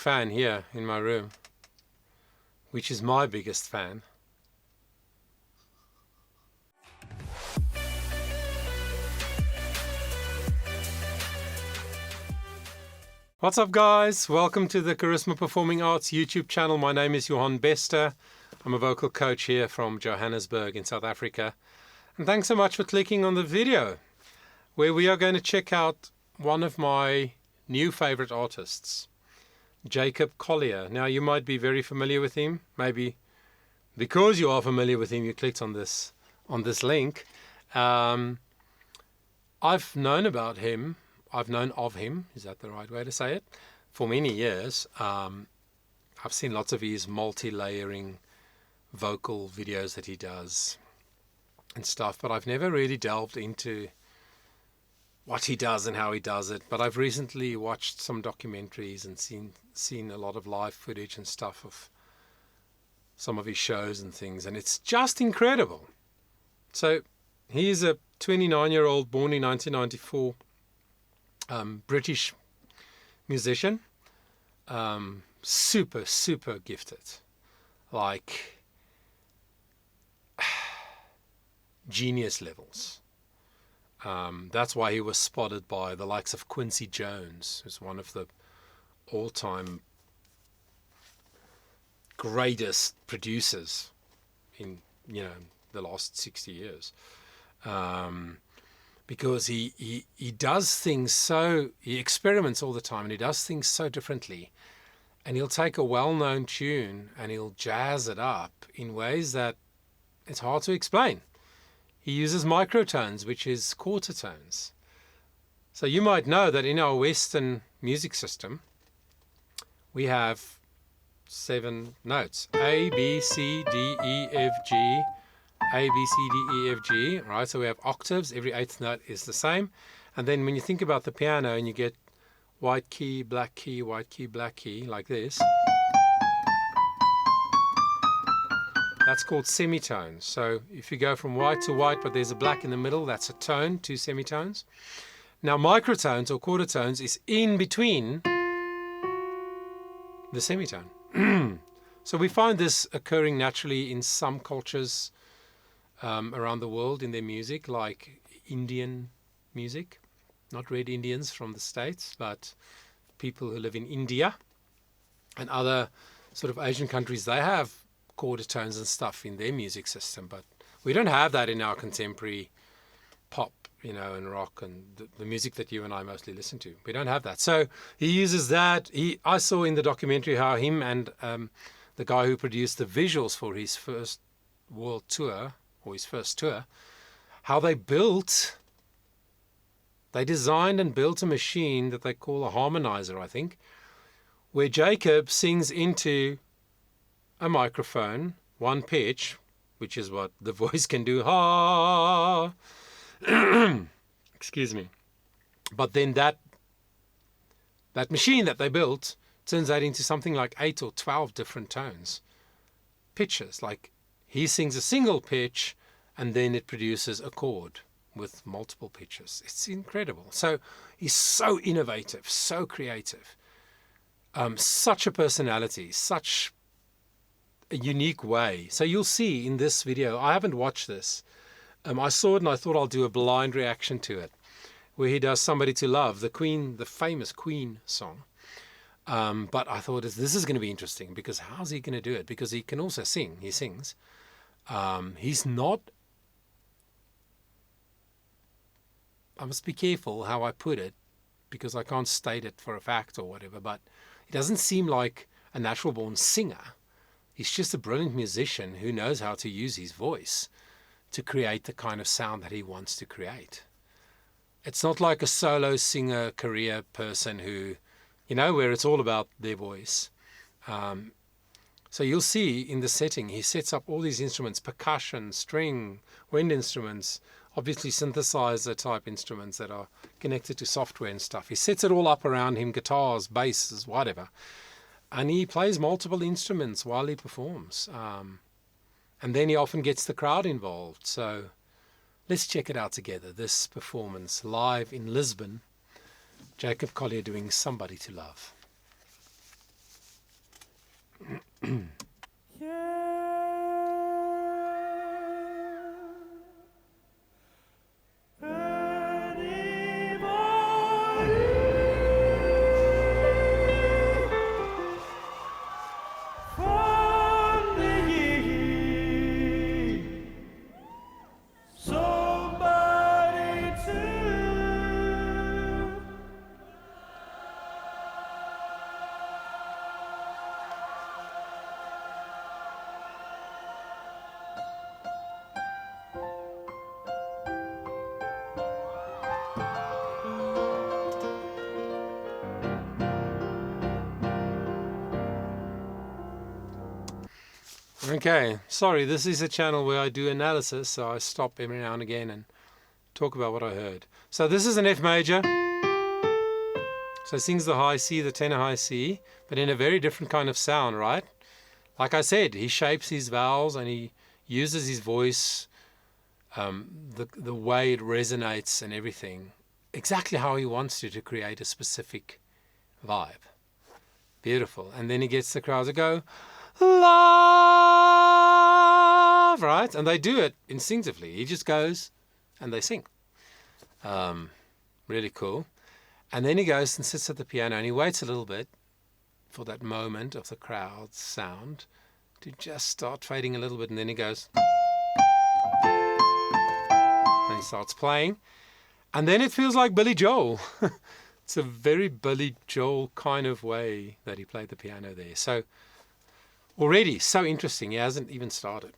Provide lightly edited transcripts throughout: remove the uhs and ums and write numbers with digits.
fan here in my room, which is my biggest fan. What's up, guys? Welcome to the Charisma Performing Arts YouTube channel. My name is Johan Bester. I'm a vocal coach here from Johannesburg in South Africa. And thanks so much for clicking on the video, where we are going to check out one of my new favorite artists, Jacob Collier. Now, you might be very familiar with him. Maybe because you are familiar with him, you clicked on this link. I've known about him. I've known of him, is that the right way to say it, for many years. I've seen lots of his multi-layering vocal videos that he does and stuff, but I've never really delved into what he does and how he does it. But I've recently watched some documentaries and seen a lot of live footage and stuff of some of his shows and things, and it's just incredible. So he's a 29-year-old born in 1994 British musician, super gifted, like genius levels. That's why he was spotted by the likes of Quincy Jones, who's one of the all-time greatest producers in the last 60 years. Because he does things he experiments all the time, and he does things so differently. And he'll take a well-known tune and he'll jazz it up in ways that it's hard to explain. He uses microtones, which is quarter tones. So you might know that in our Western music system, we have 7 notes: A, B, C, D, E, F, G, A, B, C, D, E, F, G, right? So we have octaves. Every 8th note is the same. And then when you think about the piano and you get white key, black key, white key, black key, like this, that's called semitones. So if you go from white to white, but there's a black in the middle, that's a tone, 2 semitones. Now microtones or quarter tones is in between the semitone. So we find this occurring naturally in some cultures around the world in their music, like Indian music. Not Red Indians from the States, but people who live in India and other sort of Asian countries. They have quarter tones and stuff in their music system, but we don't have that in our contemporary pop, and rock and the music that you and I mostly listen to. We don't have that. So he uses that. I saw in the documentary how him and the guy who produced the visuals for his first world tour, or his first tour, how they designed and built a machine that they call a harmonizer, I think, where Jacob sings into a microphone, one pitch, which is what the voice can do, ha, excuse me. But then that machine that they built turns that into something like 8 or 12 different tones, pitches. Like he sings a single pitch and then it produces a chord with multiple pitches. It's incredible. So he's so innovative, so creative, such a personality, such a unique way. So you'll see in this video, I haven't watched this. I saw it and I thought I'll do a blind reaction to it, where he does Somebody to Love, the famous Queen song. But I thought this is going to be interesting, because how's he going to do it? Because he can also sing. He sings. He's not, I must be careful how I put it, because I can't state it for a fact or whatever, but he doesn't seem like a natural born singer. He's just a brilliant musician who knows how to use his voice to create the kind of sound that he wants to create. It's not like a solo singer career person who, where it's all about their voice. So you'll see in the setting, he sets up all these instruments: percussion, string, wind instruments, obviously synthesizer type instruments that are connected to software and stuff. He sets it all up around him: guitars, basses, whatever. And he plays multiple instruments while he performs. And then he often gets the crowd involved. So let's check it out together. This performance live in Lisbon. Jacob Collier doing Somebody to Love. Okay, sorry, this is a channel where I do analysis, so I stop every now and again and talk about what I heard. So this is an F major. So it sings the high C, the tenor high C, but in a very different kind of sound, right? Like I said, he shapes his vowels and he uses his voice, the way it resonates and everything, exactly how he wants to create a specific vibe. Beautiful. And then he gets the crowd to go, love, right? And they do it instinctively. He just goes and they sing. Really cool. And then he goes and sits at the piano and he waits a little bit for that moment of the crowd's sound to just start fading a little bit. And then he goes and he starts playing. And then it feels like Billy Joel. It's a very Billy Joel kind of way that he played the piano there. So already so interesting. He hasn't even started.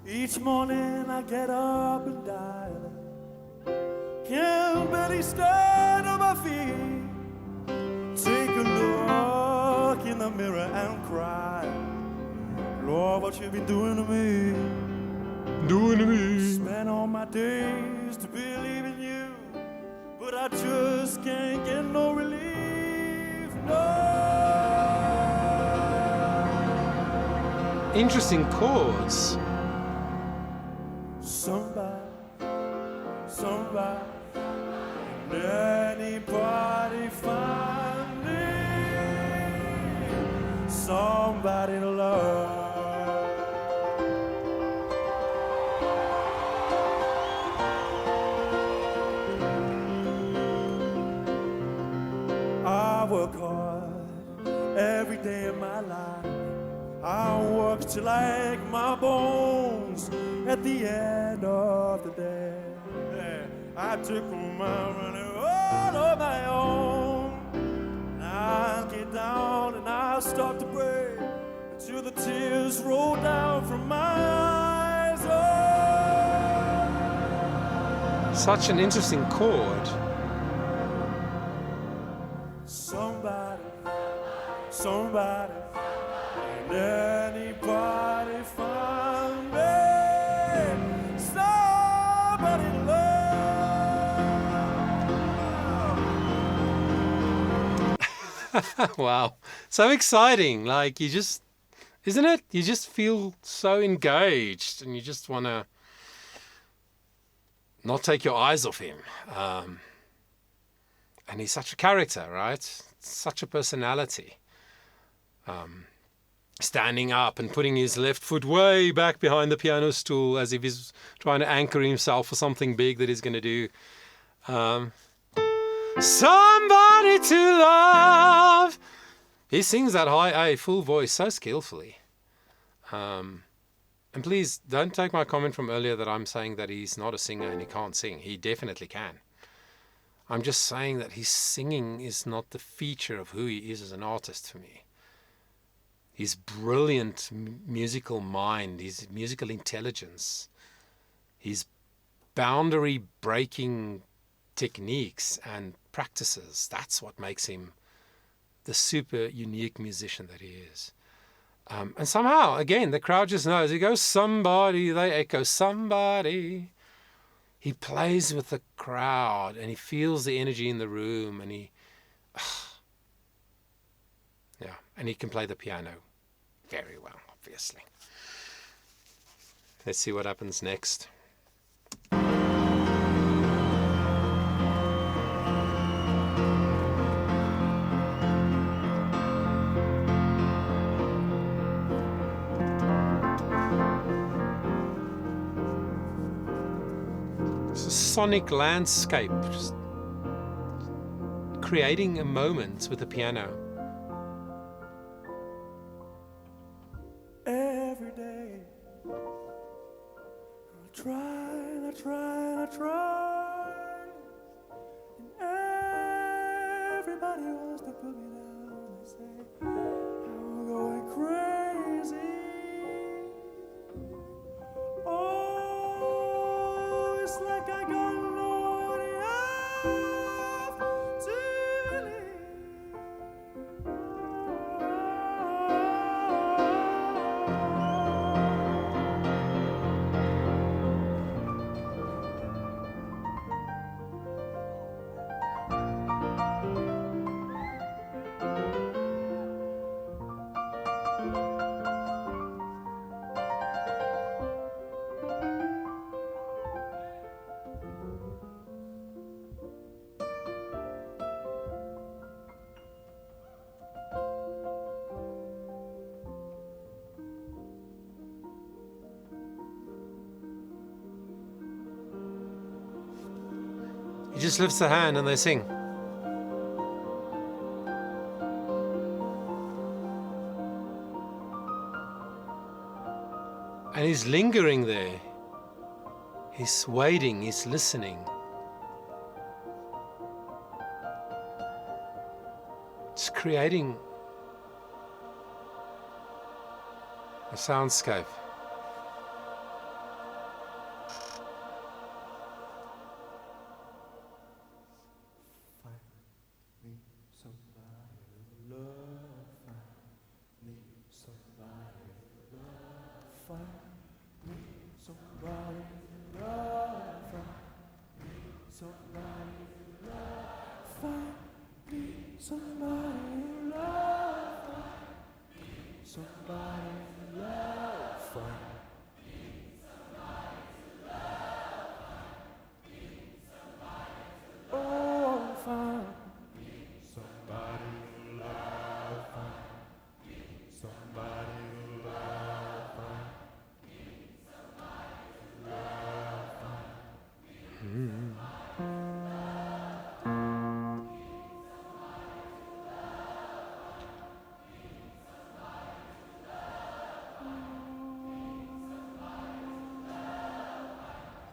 Each morning I get up and dial. Can't barely stand on my feet. Take a look in the mirror and cry. Lord, what you been doing to me? Doing to me. Spent all my days to believe in you, but I just can't get no relief. No. Interesting chords. Somebody, anybody find me somebody to love. I work hard every day of my life. I work till I ache my bones at the end of the day. I took my money all on my own. And I'll get down and I'll start to pray until the tears roll down from my eyes. Oh. Such an interesting chord. Somebody, and anybody find me somebody to love. Wow, so exciting. Like, you just, isn't it? You just feel so engaged and you just want to not take your eyes off him. And he's such a character, right? Such a personality. Standing up and putting his left foot way back behind the piano stool as if he's trying to anchor himself for something big that he's going to do. Somebody to love. He sings that high A full voice so skillfully. And please don't take my comment from earlier that I'm saying that he's not a singer and he can't sing. He definitely can. I'm just saying that his singing is not the feature of who he is as an artist for me. His brilliant musical mind, his musical intelligence, his boundary-breaking techniques and practices, that's what makes him the super unique musician that he is. And somehow, again, the crowd just knows. He goes, somebody, they echo, somebody. He plays with the crowd and he feels the energy in the room and he can play the piano very well, obviously. Let's see what happens next. It's a sonic landscape, just creating a moment with the piano. Every day I try, and everybody wants to put me down and say I'm going crazy. Oh, it's like I got nobody else to leave. He just lifts the hand and they sing. And he's lingering there. He's waiting, he's listening. It's creating a soundscape.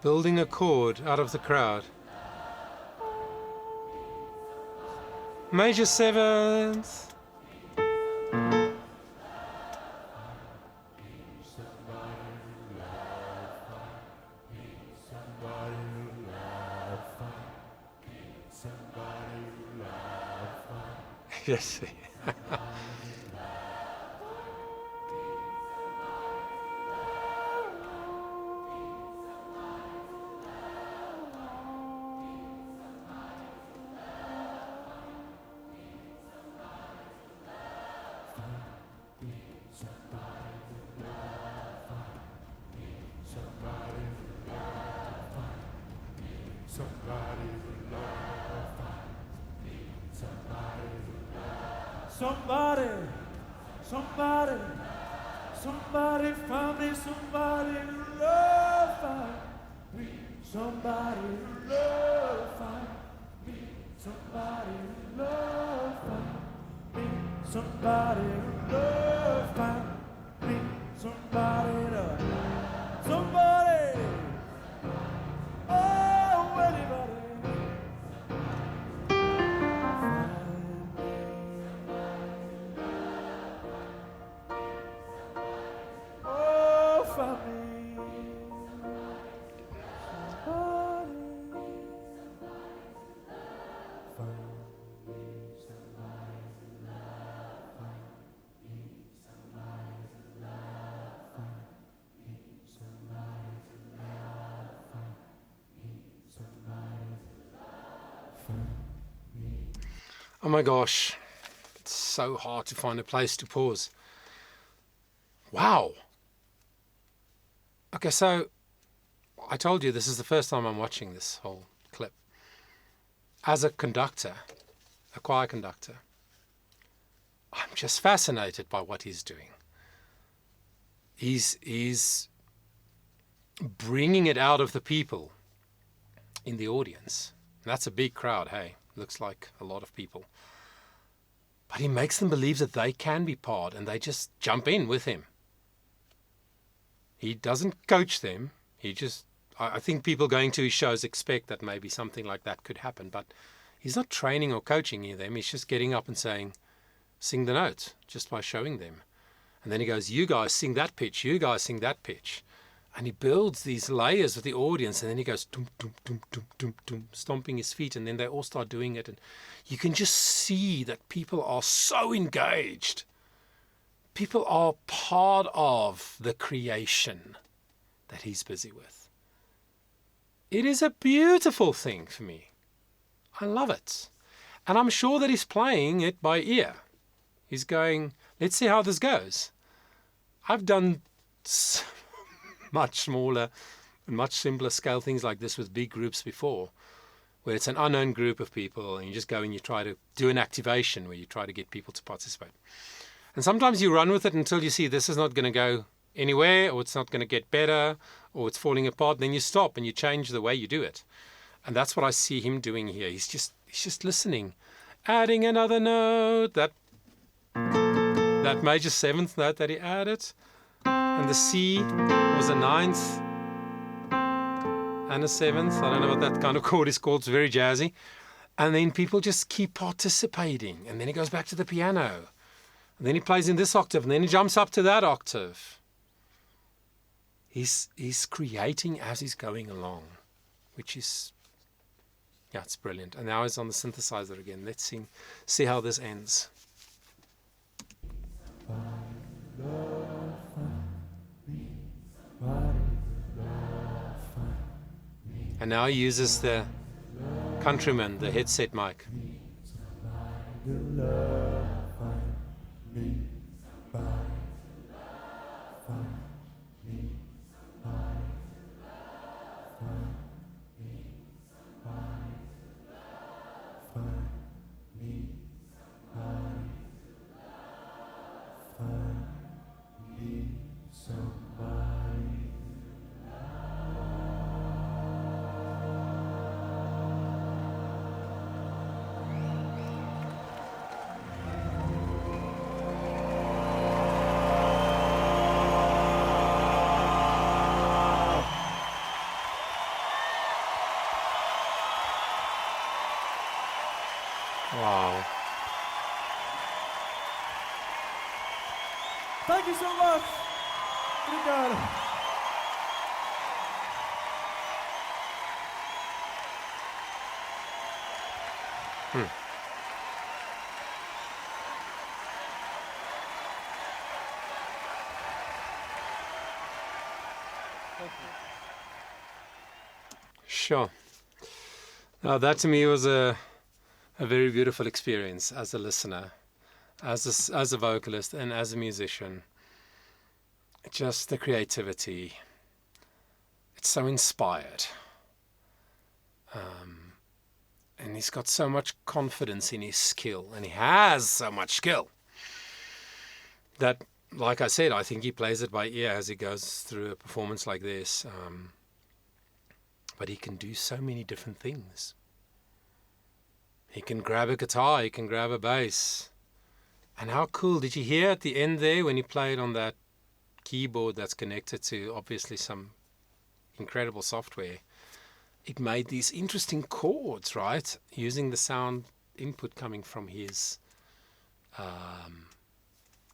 Building a chord out of the crowd. Major seventh. Yes. Somebody, somebody, somebody found me, somebody to love me, somebody to love me, somebody to love me, somebody to love me, somebody to, somebody, oh, anybody. Oh my gosh, it's so hard to find a place to pause. Wow. Okay, so I told you this is the first time I'm watching this whole clip. As a conductor, a choir conductor, I'm just fascinated by what he's doing. He's bringing it out of the people in the audience. And that's a big crowd, hey? Looks like a lot of people. But he makes them believe that they can be part and they just jump in with him. He doesn't coach them. He just, I think people going to his shows expect that maybe something like that could happen, but he's not training or coaching them. He's just getting up and saying, sing the notes just by showing them. And then he goes, you guys sing that pitch, you guys sing that pitch. And he builds these layers with the audience, and then he goes, dum, dum, dum, dum, dum, dum, stomping his feet, and then they all start doing it. And you can just see that people are so engaged. People are part of the creation that he's busy with. It is a beautiful thing for me. I love it. And I'm sure that he's playing it by ear. He's going, let's see how this goes. I've done much smaller and much simpler scale things like this with big groups before, where it's an unknown group of people and you just go and you try to do an activation where you try to get people to participate. And sometimes you run with it until you see this is not going to go anywhere, or it's not going to get better, or it's falling apart. Then you stop and you change the way you do it. And that's what I see him doing here. He's just listening, adding another note, that major 7th note that he added, and the C was a 9th and a 7th. I don't know what that kind of chord is called. It's very jazzy. And then people just keep participating, and then he goes back to the piano, and then he plays in this octave, and then he jumps up to that octave. He's creating as he's going along, which is, yeah, it's brilliant. And now he's on the synthesizer again. Let's see how this ends. And now he uses the Countryman, the headset mic. Wow. Thank you so much. Obrigado. Sure. Now that to me was a very beautiful experience as a listener, as a vocalist, and as a musician. Just the creativity. It's so inspired. And he's got so much confidence in his skill, and he has so much skill that, like I said, I think he plays it by ear as he goes through a performance like this. But he can do so many different things. He can grab a guitar, he can grab a bass. And how cool, did you hear at the end there when he played on that keyboard that's connected to obviously some incredible software? It made these interesting chords, right? Using the sound input coming from his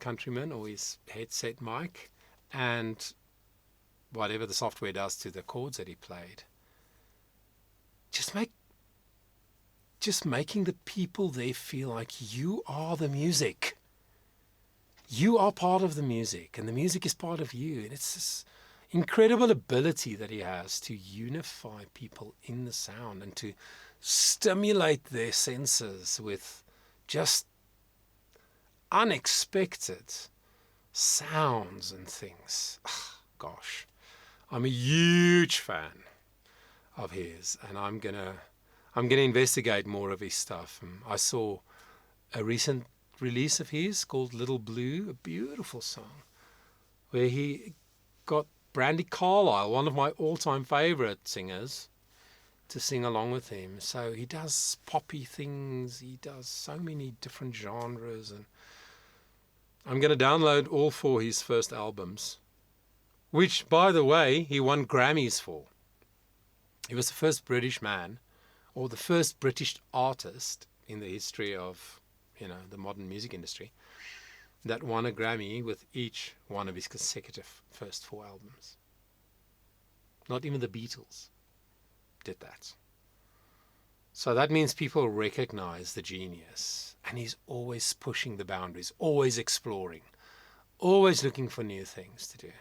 Countryman or his headset mic, and whatever the software does to the chords that he played. Just making the people there feel like you are the music. You are part of the music, and the music is part of you. And it's this incredible ability that he has to unify people in the sound and to stimulate their senses with just unexpected sounds and things. Gosh, I'm a huge fan of his, and I'm gonna investigate more of his stuff. I saw a recent release of his called Little Blue, a beautiful song, where he got Brandi Carlile, one of my all-time favorite singers, to sing along with him. So he does poppy things, he does so many different genres, and I'm going to download all 4 his first albums, which, by the way, he won Grammys for. He was the first British man, or the first British artist in the history of, the modern music industry, that won a Grammy with each one of his consecutive first 4 albums. Not even the Beatles did that. So that means people recognize the genius, and he's always pushing the boundaries, always exploring, always looking for new things to do.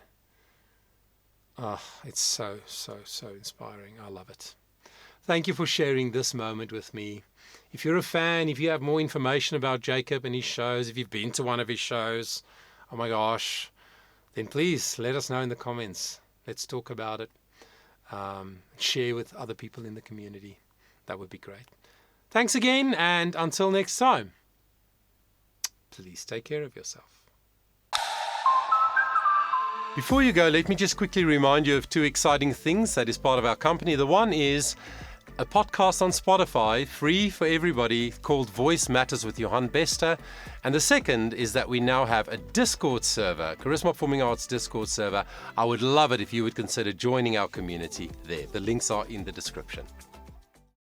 It's so inspiring. I love it. Thank you for sharing this moment with me. If you're a fan, if you have more information about Jacob and his shows, if you've been to one of his shows, oh my gosh, then please let us know in the comments. Let's talk about it. Share with other people in the community. That would be great. Thanks again, and until next time, please take care of yourself. Before you go, let me just quickly remind you of 2 exciting things that is part of our company. The one is a podcast on Spotify, free for everybody, called Voice Matters with Johan Bester. And the second is that we now have a Discord server, Charisma Performing Arts Discord server. I would love it if you would consider joining our community there. The links are in the description.